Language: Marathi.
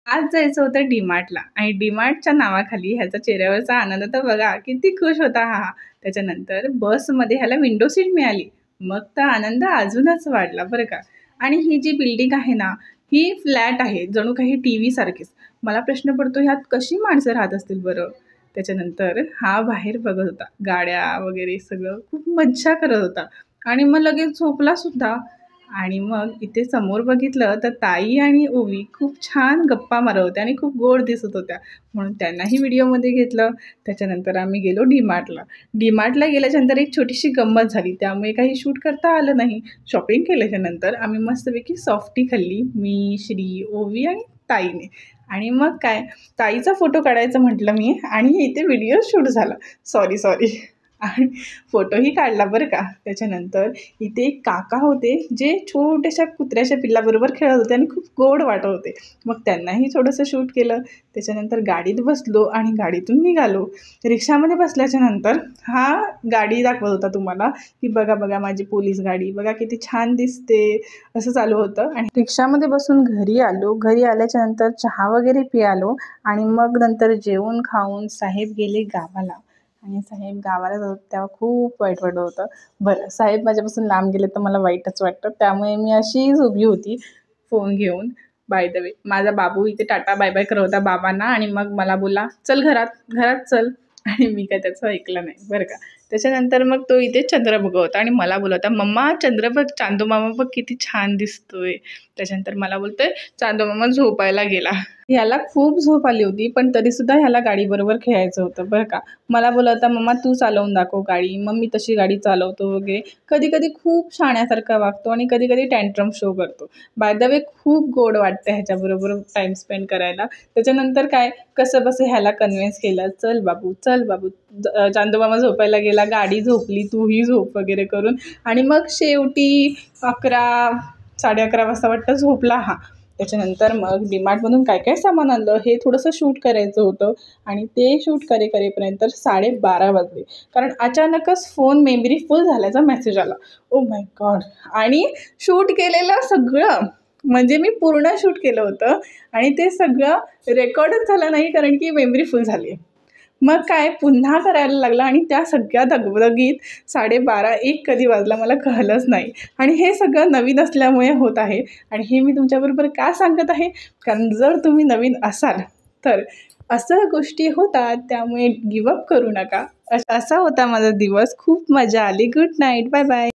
आज जायचं होतं डीमार्टला आणि डीमार्टच्या नावाखाली ह्याचा चेहऱ्यावरचा आनंद तर बघा किती खुश होता हा. त्याच्यानंतर बसमध्ये ह्याला विंडो सीट मिळाली. मग तर आनंद अजूनच वाढला बरं का. आणि ही जी बिल्डिंग आहे ना, ही फ्लॅट आहे जणू काही टीव्ही सारखीच. मला प्रश्न पडतो ह्यात कशी माणसं राहत असतील बरं. त्याच्यानंतर हा बाहेर बघत होता गाड्या वगैरे सगळं खूप मज्जा करत होता आणि मग लगेच झोपला सुद्धा. आणि मग इथे समोर बघितलं तर ताई आणि ओवी खूप छान गप्पा मारत होत्या आणि खूप गोड दिसत होत्या, म्हणून त्यांनाही व्हिडिओमध्ये घेतलं. त्याच्यानंतर आम्ही गेलो डीमार्टला. डीमार्टला गेल्याच्यानंतर एक छोटीशी गंमत झाली, त्यामुळे काही शूट करता आलं नाही. शॉपिंग केल्याच्यानंतर आम्ही मस्तपैकी सॉफ्टी खाल्ली, मी, श्री, ओवी आणि ताईने. आणि मग काय, ताईचा फोटो काढायचा म्हटलं मी आणि इथे व्हिडिओ शूट झाला. Sorry sorry. आणि फोटोही काढला बरं का. त्याच्यानंतर इथे एक काका होते जे छोट्याशा कुत्र्याच्या पिल्लाबरोबर खेळत होते आणि खूप गोड वाटत होते. मग त्यांनाही थोडंसं शूट केलं. त्याच्यानंतर गाडीत बसलो आणि गाडीतून निघालो. रिक्षामध्ये बसल्याच्या नंतर हा गाडी दाखवत होता तुम्हाला, की बघा बघा माझी पोलीस गाडी बघा किती छान दिसते, असं चालू होतं. आणि रिक्षामध्ये बसून घरी आलो. घरी आल्याच्या नंतर चहा वगैरे पियालो आणि मग नंतर जेवून खाऊन साहेब गेले गावाला. आणि साहेब गावाला जात तेव्हा खूप वाईट वाटत होतं. बरं, साहेब माझ्यापासून लांब गेले तर मला वाईटच वाटतं, त्यामुळे मी अशीच उभी होती फोन घेऊन. बाय द वे माझा बाबू इथे टाटा बाय बाय करत होता बाबांना आणि मग मला बोला चल घरात, घरात चल. आणि मी काय त्याचं ऐकलं नाही बरं का. त्याच्यानंतर मग तो इथे चंद्र बघत होता आणि मला बोलवता मम्मा चंद्र बघ, चांदू मामा बघ किती छान दिसतोय. त्याच्यानंतर मला बोलतोय चांदू मामा झोपायला गेला. ह्याला खूप झोप आली होती, पण तरीसुद्धा ह्याला गाडीबरोबर खेळायचं होतं बरं का. मला बोलवता मम्मा तू चालवून दाखव गाडी, मग मी तशी गाडी चालवतो वगैरे. कधी कधी खूप शाण्यासारखा वागतो आणि कधी कधी टँट्रम शो करतो. बाय द वे खूप गोड वाटतं ह्याच्याबरोबर टाईम स्पेंड करायला. त्याच्यानंतर काय, कसं बसं ह्याला कन्व्हिन्स केलं, चल बाबू चल बाबू. चांदूमामा झोपायला गेला, गाडी झोपली, तूही झोप वगैरे करून. आणि मग शेवटी 11, 11:30 वाजता वाटतं झोपला हा. त्याच्यानंतर मग डीमार्टमधून काय काय सामान आणलं हे थोडंसं शूट करायचं होतं आणि ते शूट करेपर्यंत 12:30 वाजले, कारण अचानकच फोन मेमरी फुल झाल्याचा मेसेज आला. Oh my God. आणि शूट केलेलं सगळं, म्हणजे मी पूर्ण शूट केलं होतं आणि ते सगळं रेकॉर्डच झालं नाही कारण की मेमरी फुल झाली. मग काय पुन्हा करायला लागला आणि त्या सगळ्या दगदगीत 12:30-1 कधी वाजला मला कळलंच नाही. आणि हे सगळं नवीन असल्यामुळे होत आहे. आणि हे मी तुमच्याबरोबर का सांगत आहे, कारण जर तुम्ही नवीन असाल तर असं गोष्टी होतात, त्यामुळे गिवअप करू नका. असा होता माझा दिवस. खूप मजा आली. Good night. Bye bye.